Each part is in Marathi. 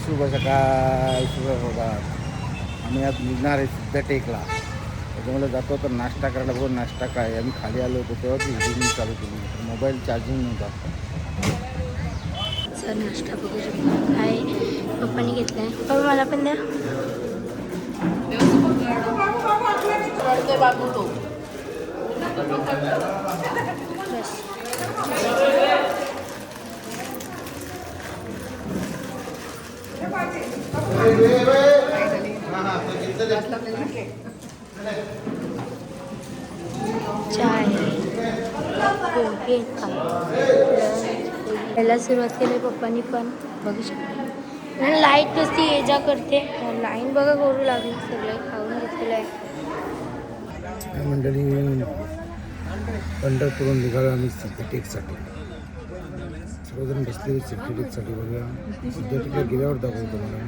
शुभ सकाळ शुभ होतात. आम्ही आज निघणार आहे सिद्धटेकला. त्याच्यामुळे जातो तर नाश्ता करायला बघून नाश्ता काय आम्ही खाली आलो होतो तेव्हा ती व्हिडिओ चालू केली. मोबाईल चार्जिंग नव्हता. सर नाश्ता बघू शकतो काय पप्पानी घेतलाय. पप्पा मला पण द्या. बाबू तो चाय पोहे याला सुरुवात केली पप्पांनी पण बघू शकतो. लाईट नुसती ये जा करते. लाईन बघा करू लागली. सगळं खाऊन घेतलेलं आहे. मंडळी पंढरपूरून निघालो आम्ही सिद्धटेकसाठी. सर्वजण बसले सिद्धटेकसाठी. बघा सिद्धटेकला गेल्यावर दाखवतो मला.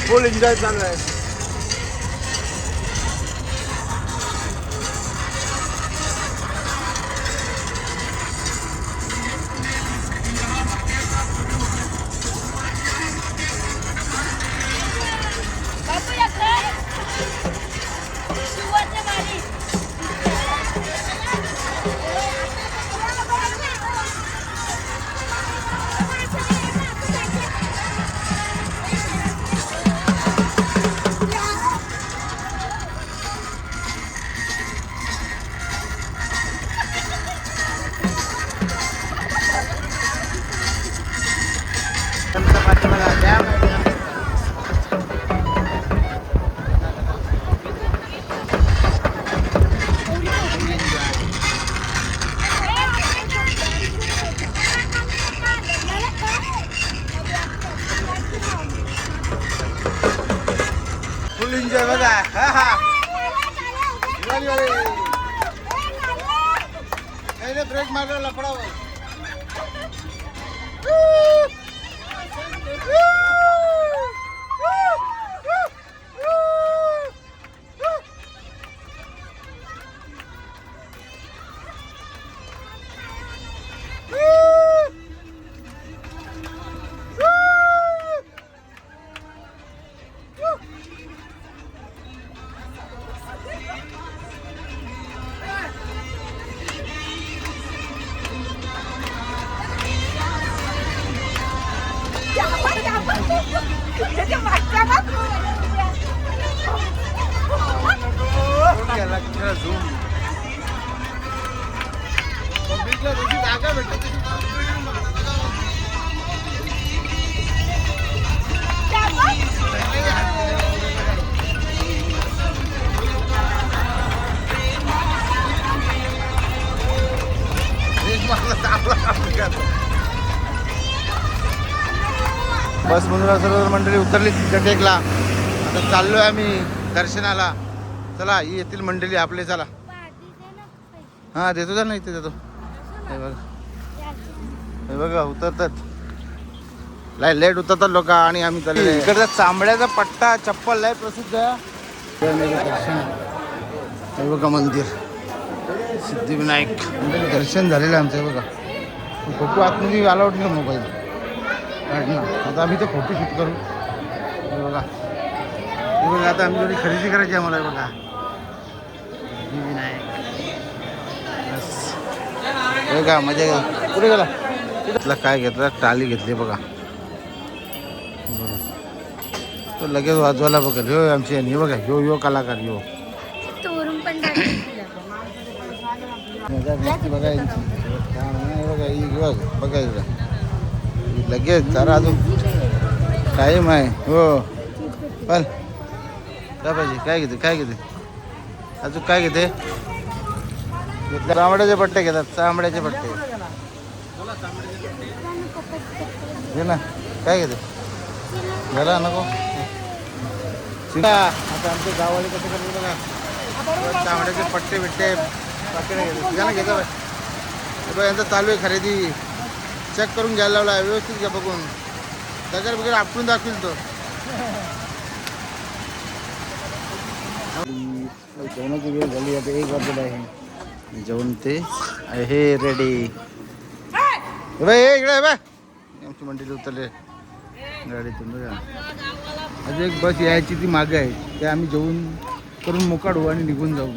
फुल एन्जॉय चालू आहे. फुल एन्जॉय बघा. ब्रेक मारला लफडावर. जागा भेटते. बस म्हणून सर्व मंडळी उतरली सिद्धटेकला. आता चाललोय आम्ही दर्शनाला. चला ही येथील मंडळी आपले. चला हां देतो जा ना इथे देतो. हे बघा उतरतात. लेट होता तर लोक आणि आम्ही चालले इकडचा चांबड्याचा पट्टा चप्पल लय प्रसिद्ध आहे. हे बघा मंदिर सिद्धिविनायक म्हणजे दर्शन झालेलं आहे आमचं. हे बघा फोटो आतमध्ये अलाउड नाही मोबाईल आता आम्ही ते फोटो शूट करू. हे बघा आता आम्ही थोडी खरेदी करायची आहे मला. हे बघा सिद्धिविनायक बस का मजा. कुठे गेला तिथला काय घेतला टाली घेतली बघा. तो लगेच वाजवायला बघेल. ह्यो आमची हे बघा ह्यो कलाकार ह्यो वरून पण मजा मस्ती बघायची. बघा बघा लगेच जरा अजून टाईम आहे. हो पण काय पाहिजे काय घेते अजून काय घेते. चांबड्याचे पट्टे घेतात चांबड्याचे पट्टे घे ना. काय घेते घरा नको. आता आमच्या गावाला कसं करतो बघा चांबड्याचे पट्टे बिट्टे पाकिट घेतो घ्या ना. घेतो बघा यांचं चालू आहे खरेदी. चेक करून घ्यायला लावला आहे व्यवस्थित घ्या बघून. दगड वगैरे आपटून दाखवेल तो. जेवणाची वेळ झाली आता 1 वाजलेला आहे. जेवण ते आहे रेडी. बाई इकडे बाय आमची मंडळी उतरले गाडीतून बघा. अजून एक बस यायची ती मागे आहे. ते आम्ही जेवून करून मोकाट होऊ आणि निघून जाऊ.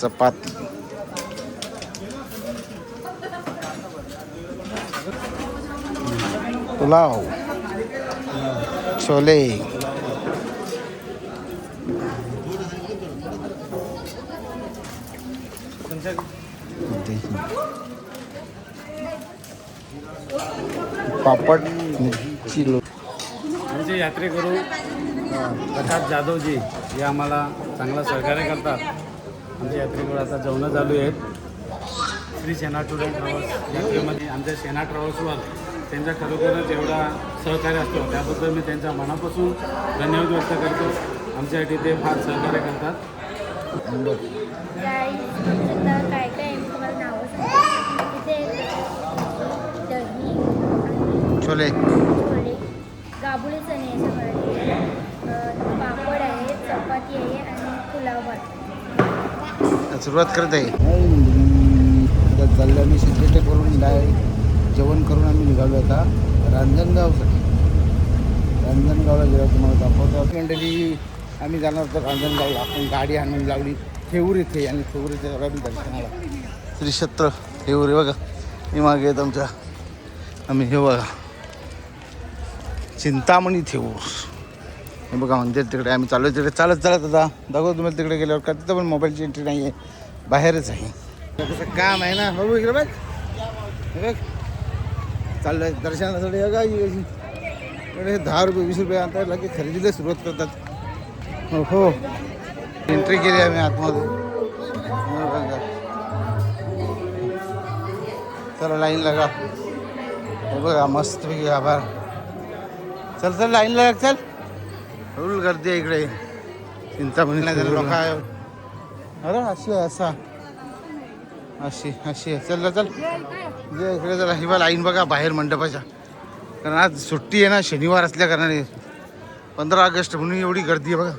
चपाती पुलाव छोले पापड मिरची लो. आमचे यात्रेकरू प्रकाश जाधवजी हे आम्हाला चांगलं सहकार्य करतात. आमचे यात्रेकरू आता जेवणं चालू आहेत. श्री सेना टूर अँड ट्रॅव्हल्स यात्रेमध्ये आमच्या सेना ट्रॅव्हल्सवर त्यांचा खरोखरच एवढा सहकार्य असतो. त्याबद्दल मी त्यांच्या मनापासून धन्यवाद व्यक्त करतो. आमच्यासाठी ते फार सहकार्य करतात. काय काय तुम्हाला नावं सांगते. तिथे दही छोले छोले गाबुळे चणे आहे सगळ्यात. पापड आहे चपाती आहे आणि पुलाव भात. सुरुवात करत आहे. चाललं आम्ही सिद्धेटे करून जेवण करून आम्ही निघालो आता रांजणगावसाठी. रांजणगावला गेलो तुम्हाला दाखवतो. मंडळी आम्ही जाणार होतो रांजणगावला. आपण गाडी आणून लावली थेऊर इथे आणि थेऊर इथे सगळ्या मी दर्शनाला. श्री क्षेत्र थेऊर हे बघा हे मागे आहेत आमच्या. आम्ही हे बघा चिंतामणी थेऊर हे बघा मंदिर तिकडे. आम्ही चालू तिकडे चालत आता दाखवतो तुम्हाला तिकडे गेल्यावर. का तिथं पण मोबाईलची एंट्री नाही आहे बाहेरच आहे. कसं काम आहे ना बघू इकडे बघ. हे बघ चाललं आहे दर्शनासाठी. बघा इकडे 10 रुपये 20 रुपये आता लगेच खरेदीला सुरुवात करतात. हो एंट्री केली आम्ही आतमध्ये. चला लाईन लगा. हे बघा मस्तपैकी आभार. चल लाईन लाग चल. फुल गर्दी आहे इकडे चिंतामणीला. लोक अरे अशी आहे अशी आहे. चल जे इकडे जरा हिवा लाईन बघा बाहेर मंडपाच्या. कारण आज सुट्टी आहे ना शनिवार असल्या कारणाने 15 ऑगस्ट म्हणून एवढी गर्दी आहे बघा.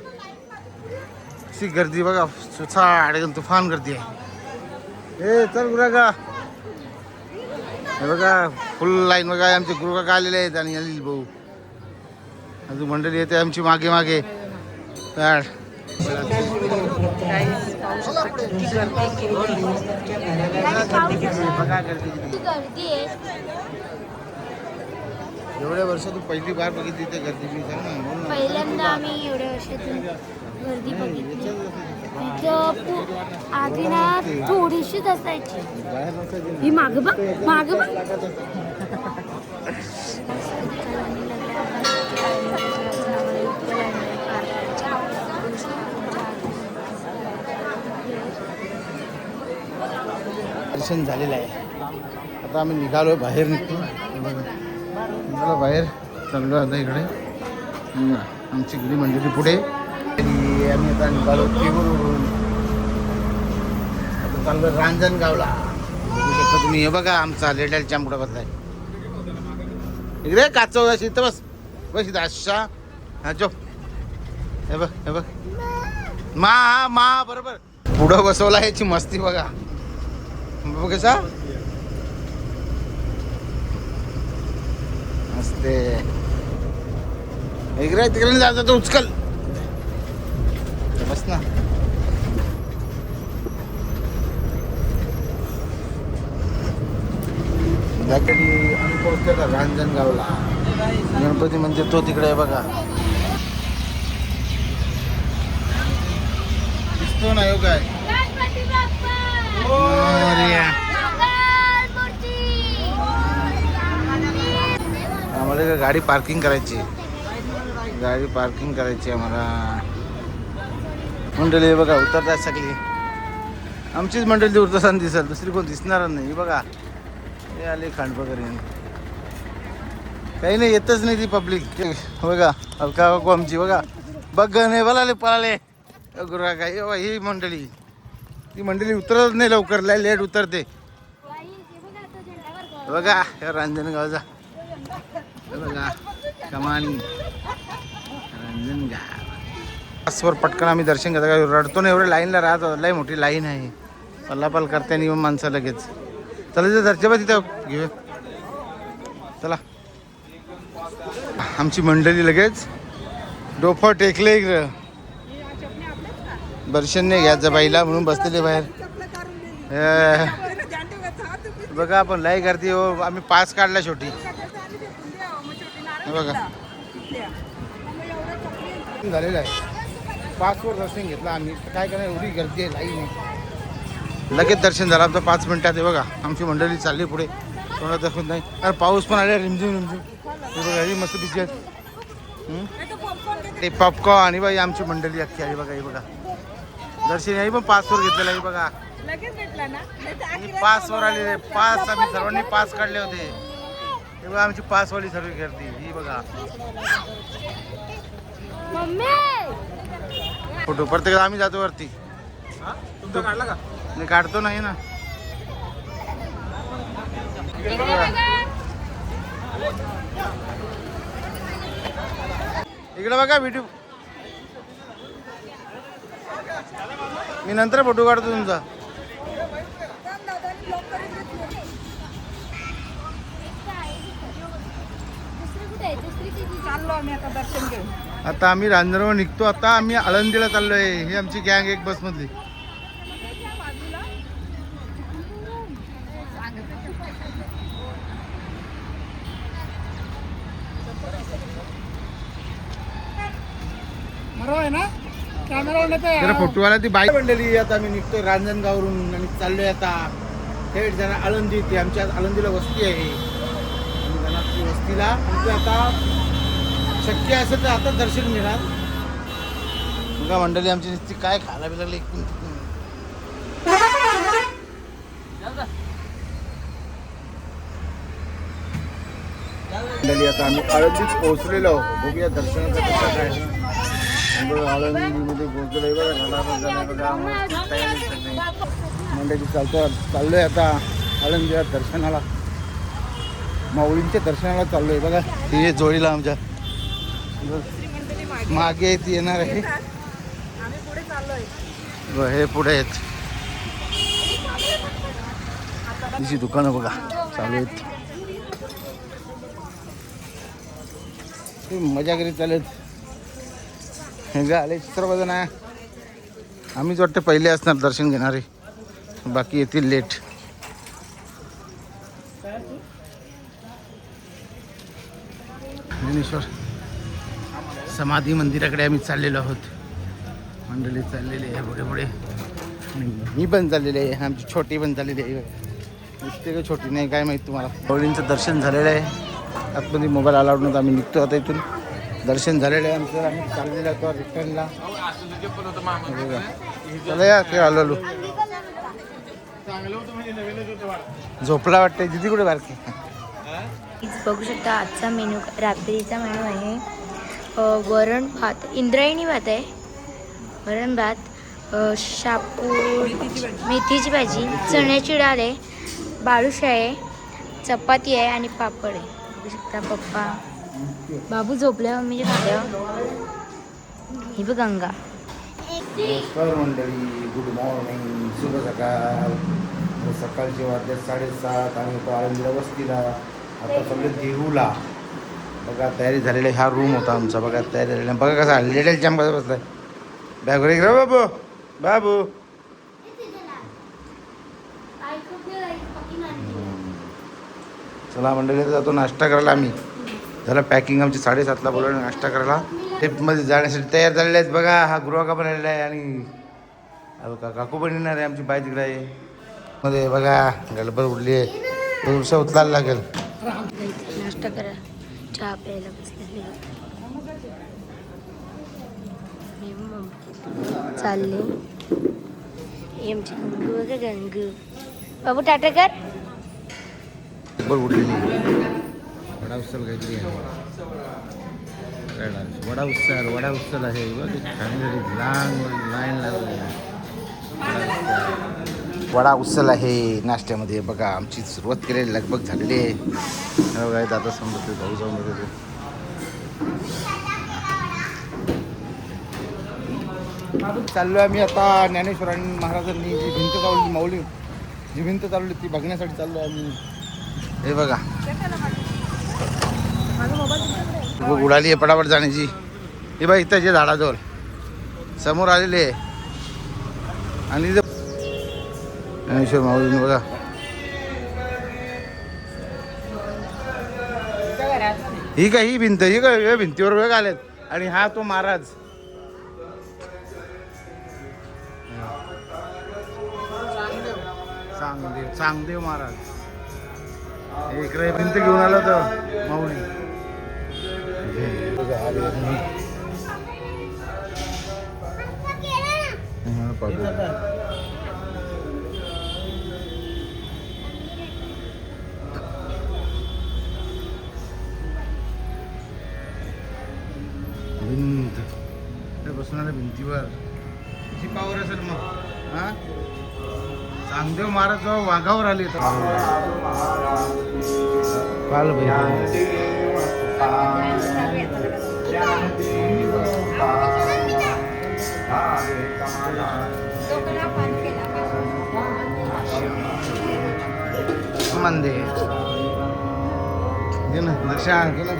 अशी गर्दी बघा सुसाट एकदम तुफान गर्दी आहे. हे चल गुरुका हे बघा फुल लाईन बघा. आमचे गुरुकाका आलेले आहेत आणि अनिल भाऊ अजून मंडळी येते आमची मागे मागे. एवढ्या वर्षातून पहिली बार बघितली ते गर्दी. मी सांग ना पहिल्यांदा आम्ही एवढ्या वर्षातून गर्दी बघितली. तिथं आधी ना थोडीशीच असायची. ही मागं बघ. दर्शन झालेलं आहे. आता आम्ही निघालो बाहेर निघतो. मला बाहेर चाललो आता इकडे. आमची गेली मंडळी पुढे. आम्ही आता निघालो थेऊरवरून. आता चाललो रांजणगावला. बघू शकता तुम्ही. हे बघा आमचा लेडल चांबडा बसला आहे. इकडे काचव अशी इथं बस बस इथं अशा हा जो हे बघ हे बघ मा बरोबर पुढं बसवला याची मस्ती बघा बघ कसा मस्ते इकडे तिकडे जायचं तो उचकल बस ना आम्ही पोहोचतो का रांजणगावला गणपती म्हणजे तो तिकडे आहे बघा दिसतो ना हो काय आम्हाला गाडी पार्किंग करायची आम्हाला मंडळी बघा उतरतात सगळी आमचीच मंडळी उतरताना दिसत दुसरी कोण दिसणार नाही बघा हे आले खांडपकरी काही नाही येतच नाही ती पब्लिक बघा अलका काकू आमची बघा बघ नाही बोलाले पळाले गुरुवा काही ही मंडळी ती मंडळी उतरत नाही लवकर लेट उतरते बघा रांजणगावचा बघा कमानी रांजणगाव बसवर पटकन आम्ही दर्शन घेतो रडतो ना एवढ्या लाईनला राहतो लय मोठी लाईन आहे पल्लापल करते आणि माणसं लगेच चला तिथं दर्शन बघ तिथं घेऊ चला आमची मंडळी लगेच डोफं टेकले इकडं दर्शन नाही घ्यायचं बाईला म्हणून बसलेले बाहेर बघा आपण लाई करते हो आम्ही पास काढला शेवटी बघा झालेलं आहे पासवर दर्शन घेतलं आम्ही काय करणार एवढी गर्दी आहे लाई नाही लगेच दर्शन झालं आमचं 5 मिनिटात आहे बघा आमची मंडळी चालली पुढे कोणा दाखवत नाही अरे पाऊस पण आला रिमझिम बघा मस्त बिची आहेत ते पॉपकॉर्न आणि बाई आमची मंडळी अख्खी आहे बघा ही बघा दर्शन आहे पण पासवर घेतलेलं आहे बघा पासवर आलेले पास आम्ही सर्वांनी पास काढले होते हे बघा आमची पासवाली सर्व गर्दी ही बघा फोटो प्रत्येक आम्ही जातो वरती तुमचा काढला का नाही काढतो नाही ना इकडे बघा व्हिडिओ मी नंतर फोटो काढतो तुमचा आता आम्ही रांजणगाव निघतो आता आम्ही आळंदीला चाललोय ही आमची गँग एक बस मधली फोटोवाला ती बाईक बनलेली आता आम्ही निघतोय रांजणगावरून आणि चाललोय आता थेट जरा आळंदी ती आमच्या आळंदीला वस्ती आहे वस्तीला आमचं आता शक्य असेल तर आता दर्शन मिळणार बघा मंडळी आमची नुसती काय खायला बी लागली मंडळी आता आम्ही आळंदीत पोहोचलेलो बघूया दर्शनाचा कसा काय आळंदीमध्ये पोहोचलो मंडळी चाललोय आता आळंदीला दर्शनाला माऊलींच्या दर्शनाला चाललोय बघा हे जोडीला आमच्या मागे ती येणार आहे हे पुढे आहेत तिची दुकानं बघा चालू आहेत मजा करीत चालत हे आले चित्रबदन आहे आम्हीच वाटतं पहिले असणार दर्शन घेणारे बाकी येतील लेट ज्ञानेश्वर समाधी मंदिराकडे आम्ही चाललेलो आहोत मंडळी चाललेली आहे पुढे पुढे मी पण चाललेली आहे आमची छोटी पण चाललेली आहे दिसते का छोटी नाही काय माहीत तुम्हाला माऊलींचं दर्शन झालेलं आहे आतमध्ये मोबाईल अलाउड नव्हता आम्ही निघतो आता इथून दर्शन झालेलं आहे आमचं आम्ही चाललेलं होतो रिटर्नला चला या ते आलो झोपला वाटतंय दिदी कुठे बारकी बघू शकता आजचा मेनू रात्रीचा मेनू आहे वरण भात इंद्रायणी भात आहे वरण भात शापू मेथीची भाजी चण्याची डाळ आहे बाळूशाही आहे चपाती आहे आणि पापड आहे बघू शकता पप्पा बाबू झोपल्या मम्मीच्या खात्यावर. ही बघ गंगा. नमस्कार मंडळी, गुड मॉर्निंग, शुभ सकाळ. सकाळचे वाजले 7:30. आम्ही होतो आळंदीला वस्तीला. आता चाललो देहूला. बघा तयारी झालेली. हा रूम होता आमचा. बघा तयारी झालेला. बघा कसा लिटल चॅम्प कसा बसलाय. बॅगवर एक बाबू बाबू. चला मंडळी जातो नाश्ता करायला. आम्ही झालं पॅकिंग आमची 7:30ला बोलवलं नाश्ता करायला. ट्रिपमध्ये जाण्यासाठी तयार झालेले आहेत. बघा हा गृहका पण आलेला आहे आणि बघा काकू पण येणार आहे. आमची बाई तिकडे आहे मध्ये. बघा गडबड उडली आहे. उरसा उचलायला लागेल. नाश्ता करा, चहा प्यायला बसलेले चालले. आमची गंगू बघा गंगू. बाबू टाटा कर. गडबड उडलेली. वडा उचल काहीतरी आहे. वडा उचल आहे. लाईन लागली. वडा उचल आहे नाश्त्यामध्ये. बघा आमची सुरुवात केलेली लगभग झालेली आहे. बघा दादा समजते भाऊ जाऊन वगैरे. चाललो आम्ही आता. ज्ञानेश्वरांनी महाराजांनी जी भिंत चालवली, माऊली जी भिंत चालवली ती बघण्यासाठी चाललो आम्ही. हे बघा उडाली आहे पटापट जाण्याची. हे बघा इथं जे झाडाजवळ समोर आलेले आहे. आणि ज्ञानेश्वर माऊलीने बघा ही का ही भिंत ही का भिंतीवर वेग आलेत. आणि हा तो महाराज चांगदेव महाराज. इकडे भिंत घेऊन आला होता माऊली. भिंत बसून आल्या भिंतीवर. किती पावर असेल मग. हा चांगदेव महाराज जेव्हा वाघावर आले तर काल मंदिर दर्शन केलं.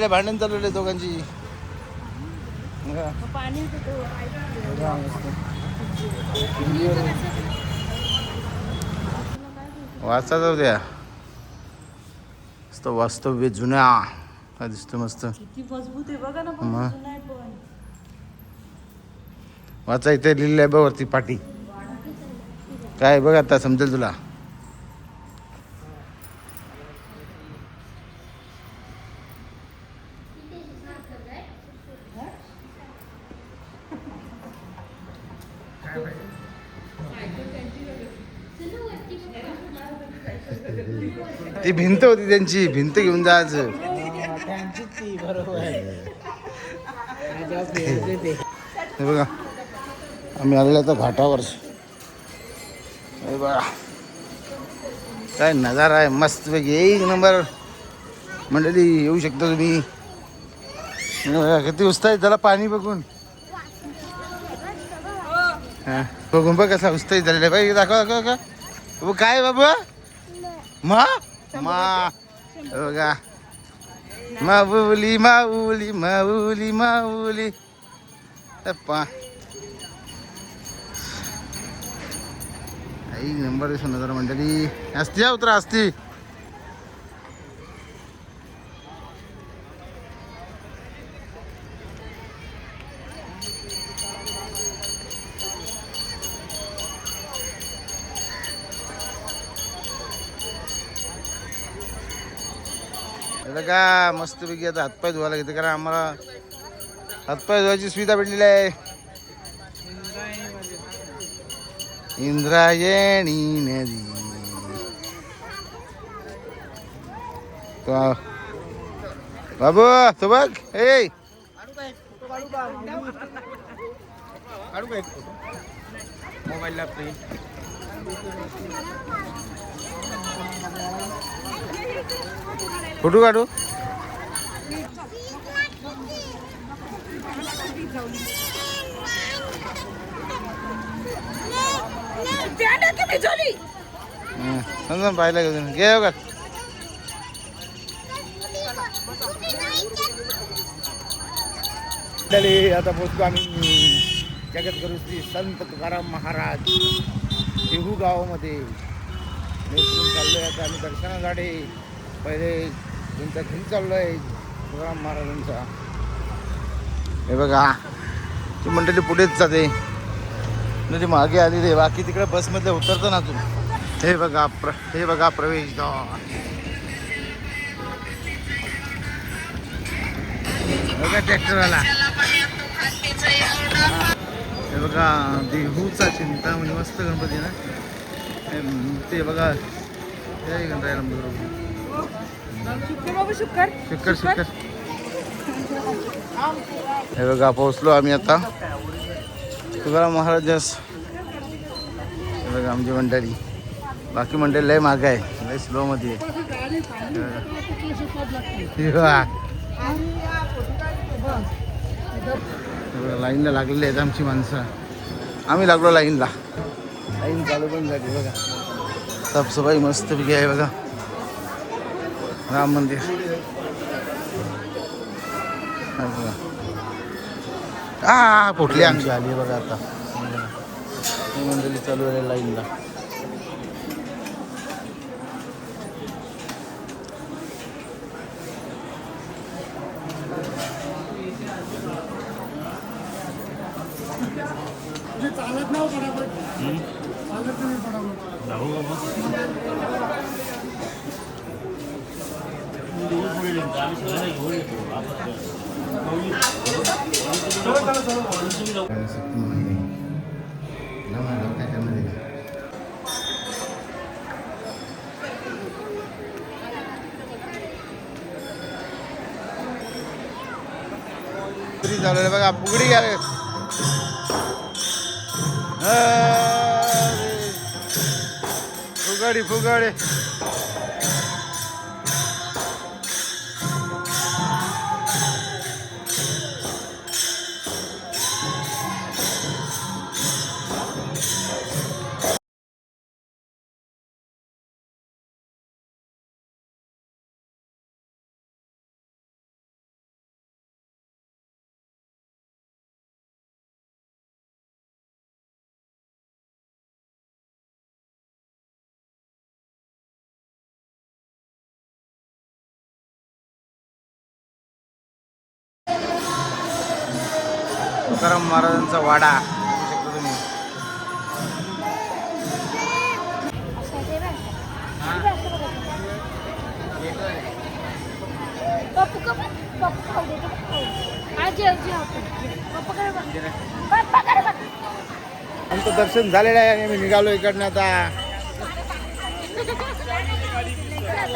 भांडण चालवले दोघांची. वाचता जाऊ द्या. मस्त वास्तव्य जुन्या काय दिसतं मस्त. वाचा इथे लिहिलं आहे वरती पाटी. काय बघ आता समजेल तुला. ती भिंत होती त्यांची. भिंत घेऊन जायचं. हे बघा आम्ही आलेलो आता घाटावर. हे बघा काय नजारा आहे मस्त पैकी. एक नंबर मंडळी. येऊ शकता तुम्ही. किती उत्साह आहे त्याला पाणी बघून. बघून बघ कसा उत्साहित झालेला आहे. बाई दाखवा दाखवा का बाबू. काय बाबू मा बघा माऊली माऊली माऊली माऊली. नंबर दिसून नजर मंडळी. असती उतरा असती. हे बघा मस्तपैकी आता हातपाय धुवायला घेते, कारण आम्हाला हातपाय धुवायची सुविधा भेटलेली आहे. इंद्रायणी नदी. बाबू तो बघ, ए मोबाईलला प्रिंट फोटो काढू. समजा पाहिलं घेऊन घे का. आता पोचतो आम्ही जगद्गुरु श्री संत तुकाराम महाराज देहू गावामध्ये. चाललोय आता आम्ही दर्शनासाठी. पहिले त्यांच्या घरी चाललोय तुकाराम महाराजांचा. हे बघा ती मंडळी पुढेच जाते, म्हणजे मागे आलेली. बाकी तिकडे बसमधले उतरतो ना तू. हे बघा हे बघा प्रवेशद्वार. बघा ट्रॅक्टरवाला. हे बघा देहूचा चिंतामणी मस्त गणपती ना. ते बघा शुक्कर शुक्कर. हे बघा पोहोचलो आम्ही आता तुकाराम महाराजास. हे बघा आमची मंडळी. बाकी मंडळी लय मागे आहे, लय स्लो मध्ये आहे. लाईनला लागलेली आहेत आमची माणसं. आम्ही लागलो लाईनला. लाईन चालू पण झाली बघा. साफसफाई मस्तपैकी आहे बघा. राम मंदिर फुटली आमची आली बघा. आता मंडळी चालू आहे लाईनला. झालं बघा. फुगडी आले. फुगाडी फुगाडी. तुकाराम महाराजांचा वाडा बघू शकता तुम्ही. आमचं दर्शन झालेलं आहे आणि आम्ही निघालो इकडनं आता.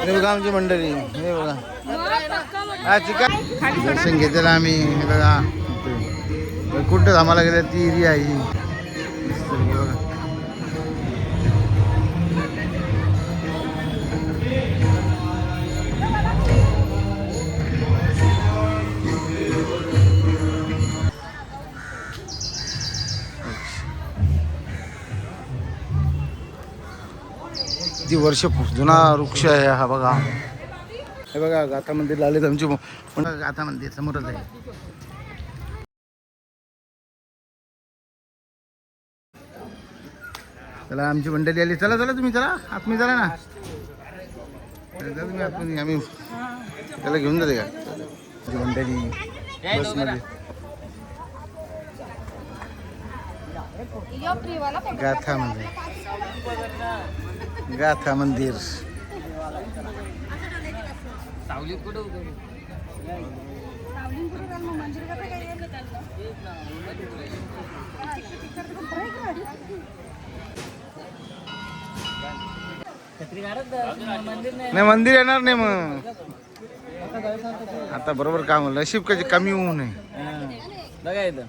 हे बघा आमची मंडळी. हे बघा हा चिकन दर्शन घेतलेलं आम्ही. हे बघा कुठं आम्हाला गेल्या ती एरिया आहे ही. बघा किती वर्ष जुना वृक्ष आहे हा बघा. हे बघा गाथा मंदिरला आले आमची. गाथा मंदिर समोरच आहे. चला आमची मंडळी आली. चला चला तुम्ही चला आतमध्ये चला ना. तुम्ही आतमध्ये. आम्ही त्याला घेऊन जाते का आमची मंडळी बसमध्ये. गाथा मंदिर. गाथा मंदिर नाही मंदिर येणार नाही मग आता बरोबर काम नशीब कधी कमी होऊ नये बघा इथं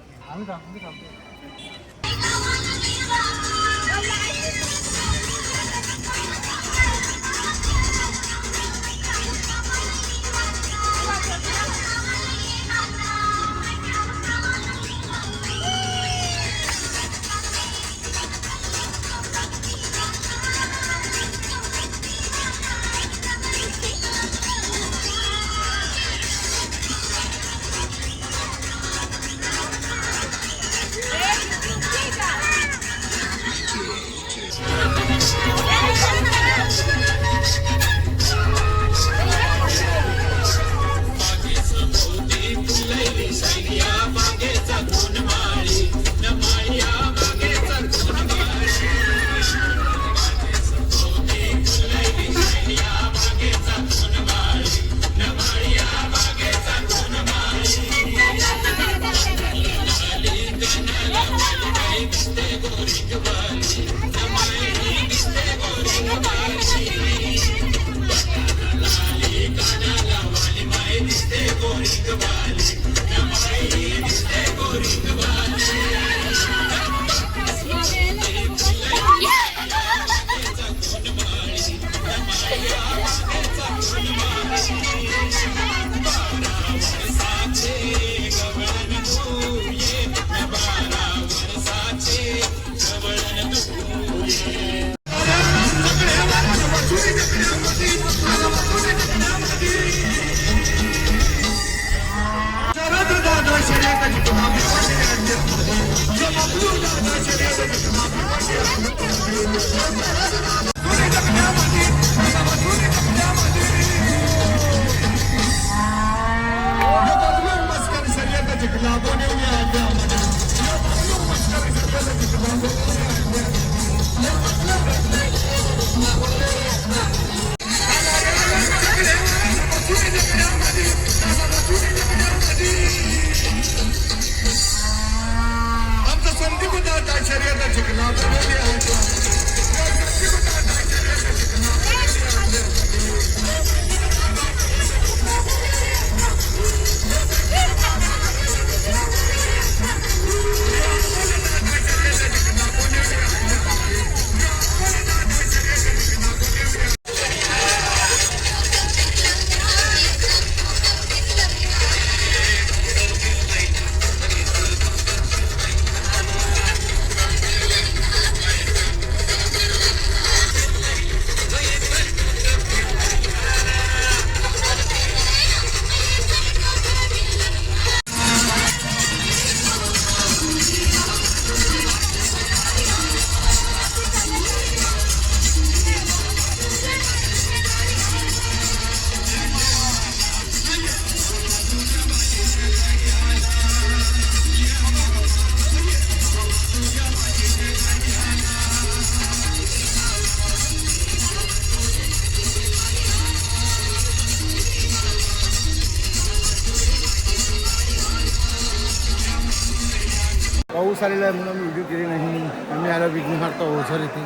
पाऊस आलेला आहे म्हणून मी व्हिडिओ केली नाही. आम्ही आलो विघ्नहर्ता ओझर इथे.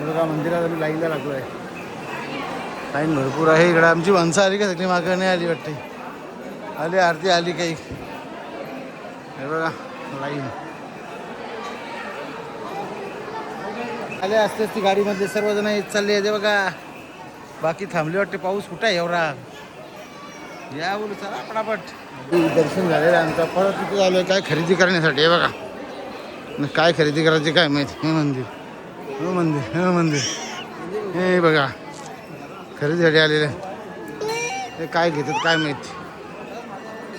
बघा मंदिरात आम्ही लाईनला लागलो आहे. लाईन भरपूर आहे इकडे. आमची माणसं आली का सगळी मागं नाही आली वाटते. आली आरती आली काही. हे बघा लाईन आले असते ती गाडीमध्ये सर्वजण येत चालले आहे. बघा बाकी थांबले वाटते. पाऊस कुठं आहे एवढा. या बोलू चला पटापट. दर्शन झालेलं आहे आमचं. परत तिथे आलो आहे काय खरेदी करण्यासाठी. हे बघा काय खरेदी करायची काय माहिती. हे मंदिर हे मंदिर हे मंदिर हे बघा खरेदीसाठी आलेलं आहे. ते काय घेतात काय माहिती.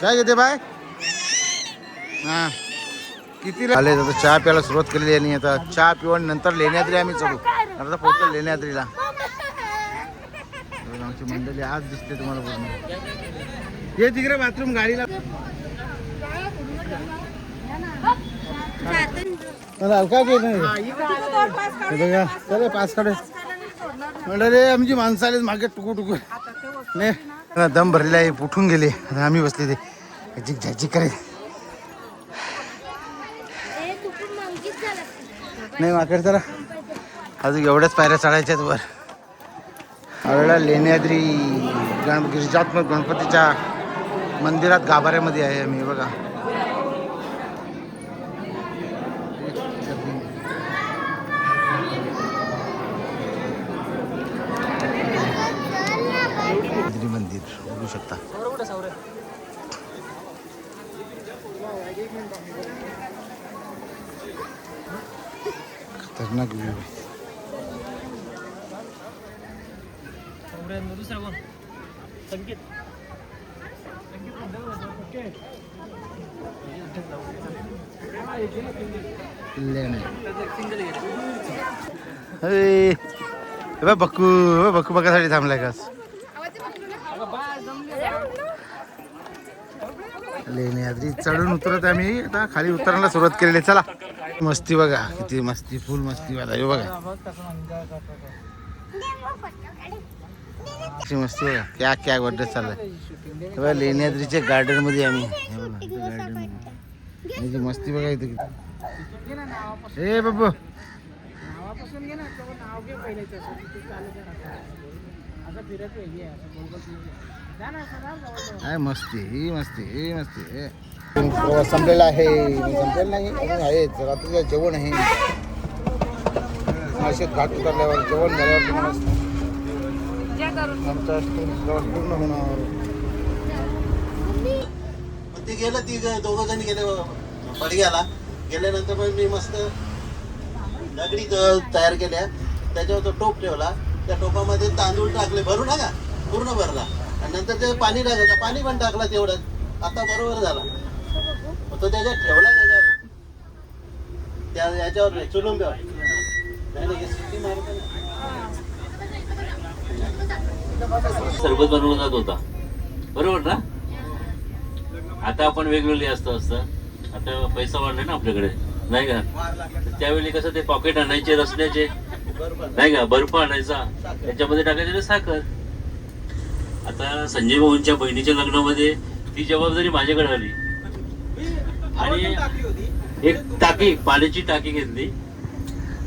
काय घेते बाय. हां किती आले आता चहा प्यायला सुरुवात केलेली आहे. आणि आता चहा पिऊन नंतर लेण्याद्री आम्ही चढू. आता पोहोचतो लेण्याद्रीला. आमची मंडळी आज दिसते तुम्हाला पूर्ण. ये तिकडे बाथरूम गाडीला. काय बघा चले पास काढे मंडळी. आमची माणसं आली मागे टुकू टुकू. नाही दम भरलेला आहे, उठून गेले. आता आम्ही बसले ते झिक झॅक करे. नाही माकड जरा अजून एवढ्याच पायऱ्या चढायच्यात वर. हरळा लेण्याद्री गिरिजात्मक गणपतीच्या मंदिरात गाभाऱ्यामध्ये आहे आम्ही. बघा मंदिर बघू शकता. खतरनाक व्ह्यू आहे. बक्कू बक्कू बघासाठी थांबलाय का? लेण्याद्री चढून उतरत आम्ही आता खाली उतरायला सुरुवात केलेली. चला मस्ती बघा, किती मस्ती, फुल मस्ती वाला. हे बघा मस्ती बघा, क्या क्या गोष्ट चाललंय. बघा लेण्याद्रीच्या गार्डन मध्ये आम्ही. हे बघा गार्डन मध्ये मस्ती बघा इथे किती. ए बाबू काय मस्ती, ही मस्ती, ही मस्ती. प्रवास संपलेला आहे. संपलेला नाही अजून आहेच. रात्रीचं जेवण आहे. माळशेत घाट उतरल्यावर जेवण झाल्यावर आमचा प्रवास पूर्ण होणार. ते गेलं, ती दोघं जण गेले पडग्याला. गेल्यानंतर मग मी मस्त दगडी तयार केल्या, त्याच्यावर तो टोप ठेवला. त्या टोपामध्ये तांदूळ टाकले, भरू नका, पूर्ण भरला. आणि नंतर ते पाणी टाकायचं, पाणी पण टाकला तेवढंच. आता बरोबर झाला. तो त्याच्यात ठेवला, त्याच्यावर त्या याच्यावर चुलुंब्यावर. सरबत बनवला जात होता, बरोबर ना? आता आपण वेगवेगळे असतं. आता पैसा वाढलाय ना आपल्याकडे, नाही का? त्यावेळी कसं ते पॉकेट आणायचे रसण्याचे, नाही का? बर्फ आणायचा, त्याच्यामध्ये टाकायचे साखर. आता संजय भाऊंच्या बहिणीच्या लग्नामध्ये ती जबाबदारी माझ्याकडे आली आणि एक टाकी, पाण्याची टाकी घेतली.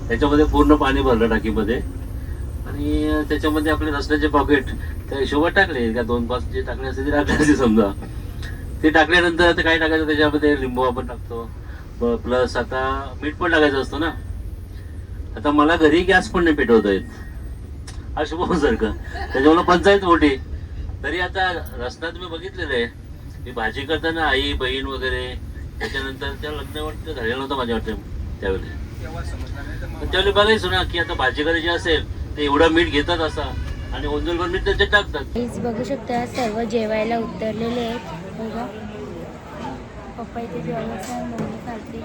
त्याच्यामध्ये पूर्ण पाणी भरलं टाकीमध्ये आणि त्याच्यामध्ये आपले रसण्याचे पॉकेट त्या हिशोबात टाकले. का 2-5 जे टाकले असते ते टाकले समजा. ते टाकल्यानंतर आता काय टाकायचं त्याच्यामध्ये, लिंबू आपण टाकतो, प्लस आता मीठ पण टाकायचं असतं ना. आता मला घरी गॅस पण नाही पेटवता येत, हा शुभमसारखं. त्याच्यामुळे पंचायत मोठी. तरी आता रस्ता तुम्ही बघितलेलं आहे. मी भाजी करताना आई बहीण वगैरे, त्याच्यानंतर त्या लग्नावर झालेलं नव्हतं माझ्या वाटतं त्यावेळी. त्यावेळी बघायचो ना की आता भाजी करायची असेल तर एवढा मीठ घेतात असा आणि ओंजलभर मीठ त्याच्यात टाकतात. बघू शकता सर्व जेवायला उतरलेले आहेत. बघा पप्पा इथे जेवायला मम्मी खालती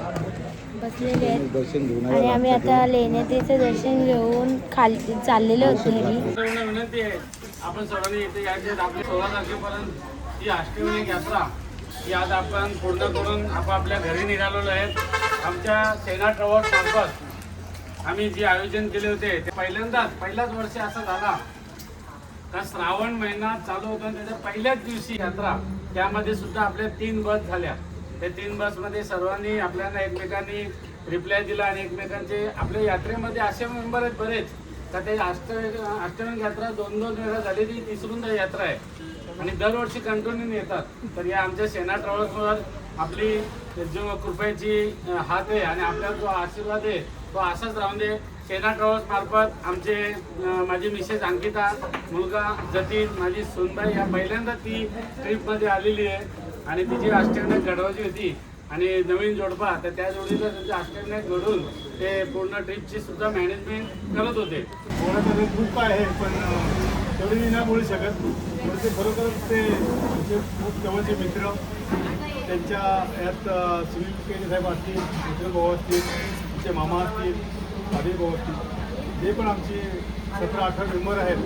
बसलेले आहेत आणि आम्ही आता लेण्याद्रीचं दर्शन घेऊन खाली चाललेलो होतो घरी. विनंती आहे आपण सर्वांनी इथे यायचे. आपली 16 तारखेपर्यंत ही अष्टविनायक यात्रा ही आज आपण पूर्ण करून आपापल्या घरी निघालेलो आहेत. आमच्या सेना ट्रॅव्हल्स मार्फत आम्ही जे आयोजन केले होते ते पहिल्याच वर्षी असं झाला का श्रावण महिना चालू होता आणि त्याच्या पहिल्याच दिवशी यात्रा. त्यामध्ये सुद्धा आपल्या 3 बस झाल्या. त्या 3 बसमध्ये सर्वांनी आपल्याला एकमेकांनी रिप्लाय दिला आणि एकमेकांचे आपल्या यात्रेमध्ये असे मेंबर आहेत बरेच का ते अष्टविनायक यात्रा 2-2 वेळा झाली, ती 3री यात्रा आहे आणि दरवर्षी कंटिन्यू येतात. तर या आमच्या सेना ट्रॅव्हल्सवर आपली जो कृपेची हात आहे आणि आपल्याला जो आशीर्वाद आहे तो असाच राहून दे. सेना ट्रॅव्हल्स मार्फत आमचे माझी मिसेस अंकिता, मुलगा जतीन, माझी सुनबाई या पहिल्यांदा ती ट्रिपमध्ये आलेली आहे आणि तिची अष्टविनायक घडवायची होती आणि नवीन जोडपा, तर त्या जोडीला त्यांचे अष्टविनायक घडून ते पूर्ण ट्रिपची सुद्धा मॅनेजमेंट करत होते. कोणाकडे खूप आहे पण तेवढी नाही बोलू शकत. ते खरोखरच ते खूप जवळचे मित्र. त्यांच्या यात सुनील केले साहेब असतील, मित्र भाऊ असतील, तिचे मामा असतील, आदिल भाऊ असतील, जे पण आमचे 17-18 मेंबर आहेत.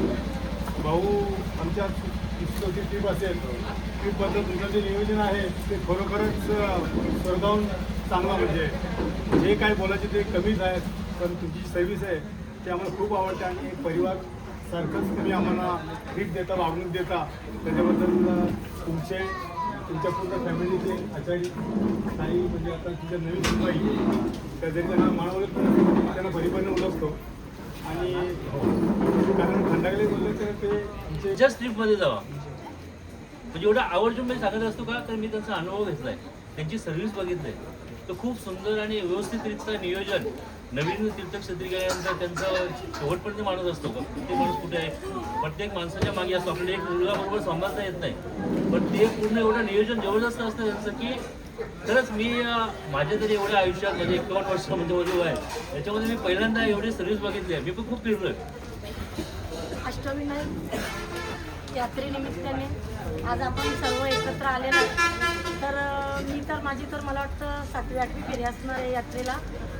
भाऊ आमच्या पुस्तकाची ट्रीप असेल, ट्रीपबद्दल तुमचं जे नियोजन आहे ते खरोखरच स्वर्गाहून चांगलं. म्हणजे जे काय बोलायचे ते कमीच आहेत, पण तुमची सर्व्हिस आहे ते आम्हाला खूप आवडते आणि एक परिवार सारखंच तुम्ही आम्हाला ट्रीट देता, वागणूक देता, त्याच्याबद्दल तुमच्या पूर्ण फॅमिलीचे आचारी काही म्हणजे आता तुमच्या नवीन मुंबई त्या जरी त्यांना मानवलं तर त्यांना परिपणे ओळखतो. आणि कारण खंडागले बोलले तर ते तुमचे जस्ट ट्रिपमध्ये जावा म्हणजे एवढं आवर्जून मी सांगत असतो का तर मी त्यांचा अनुभव घेतला आहे, त्यांची सर्व्हिस बघितली आहे. तर खूप सुंदर आणि व्यवस्थितरित्या नियोजन नवीन तीर्थक्षेत्री गेल्यानंतर त्यांचं शेवटपर्यंत माणूस असतो का प्रत्येक माणूस कुठे आहे, प्रत्येक माणसाच्या मागे असतो. आपल्याला एक मुलगा बरोबर सांभाळता येत नाही, पण ते पूर्ण एवढं नियोजन जबरदस्त असतं त्यांचं की खरंच मी माझ्या तरी एवढ्या आयुष्यात म्हणजे 51 वर्ष म्हणजे वजू आहे त्याच्यामध्ये मी पहिल्यांदा एवढी सर्व्हिस बघितली आहे. मी पण खूप फिरलोय. अष्टविनायक यात्रेनिमित्ताने आज आपण सर्व एकत्र आलेलो आहोत. तर मी तर माझी तर मला वाटतं 7वी-8वी फेरी असणार आहे यात्रेला.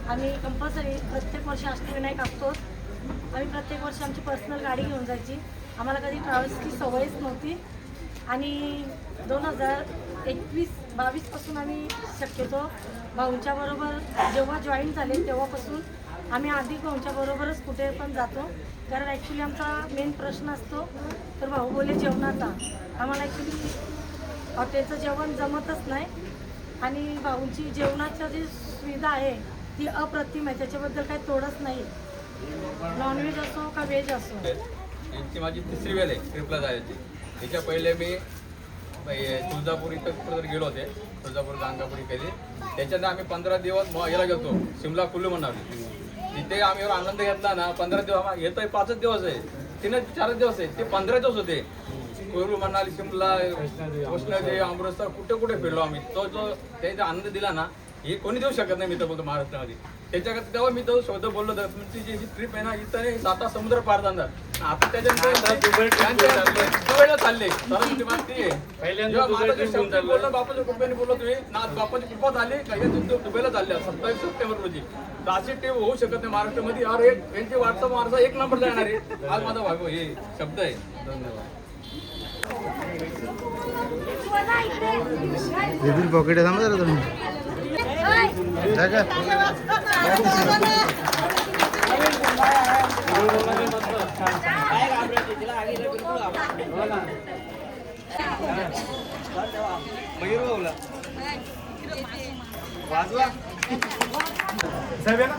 आम्ही कंपल्सरी प्रत्येक वर्षी अष्टविनायक असतोच. आम्ही प्रत्येक वर्षी आमची पर्सनल गाडी घेऊन जायची. आम्हाला कधी ट्रॅव्हल्सची सवयच नव्हती आणि 2021-22 पासून आम्ही शक्यतो भाऊंच्या बरोबर जेव्हा जॉईन झाले तेव्हापासून आम्ही आधी भाऊंच्या बरोबरच कुठे पण जातो. कारण ॲक्च्युली आमचा मेन प्रश्न असतो तर भाऊ बोले जेवणाचा. आम्हाला ॲक्च्युली हॉटेलचं जेवण जमतच नाही आणि भाऊंची जेवणाची जी सुविधा आहे ती अप्रतिम आहे, त्याच्याबद्दल काही तोडच नाही. नॉनव्हेज असो का व्हेज असो. यांची माझी 3री वेळ आहे ट्रिपला जायची. त्याच्या पहिले मी तुळजापूर इथं कुठं गेलो होते, तुळजापूर गाणगापूर केली. त्याच्यानंतर आम्ही 15 दिवस याला गेलो शिमला कुल्लू मनाली. तिथे आम्ही एवढा आनंद घेतला ना. 15 दिवस येतोय 5च दिवस आहे, 4च दिवस आहे, ते 15 दिवस होते. कुल्लू मनाली, शिमला, वैष्णोदेवी, अमृतसर कुठे कुठे फिरलो आम्ही. तो जो त्याचा आनंद दिला ना हे कोणी देऊ शकत नाही. मी तर बोलतो महाराष्ट्रामध्ये त्याच्याकडे तेव्हा मी तो शब्द बोललो तर तुमची जी ट्रिप आहे ना इथं 7 समुद्र पार जाणार. आता त्याच्यानंतर दुबईला चालले बोललो बापाच्या कृपेने बोललो तुम्ही ना बापाची कृपा झाली काही दुबईला चालल्या 27 सप्टेंबर रोजी. तर अशी ट्रिप होऊ शकत नाही महाराष्ट्रामध्ये. अरे यांची व्हॉट्सअप माणसं 1 नंबर जाणार आहे. आज माझा भाग हे शब्द आहे. धन्यवाद. बिल पॉकेट आहे जरा तुम्ही वाजवा साहेब आहे ना.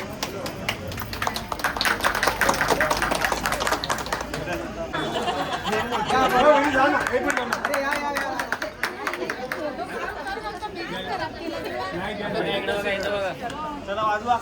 चला वाजवा.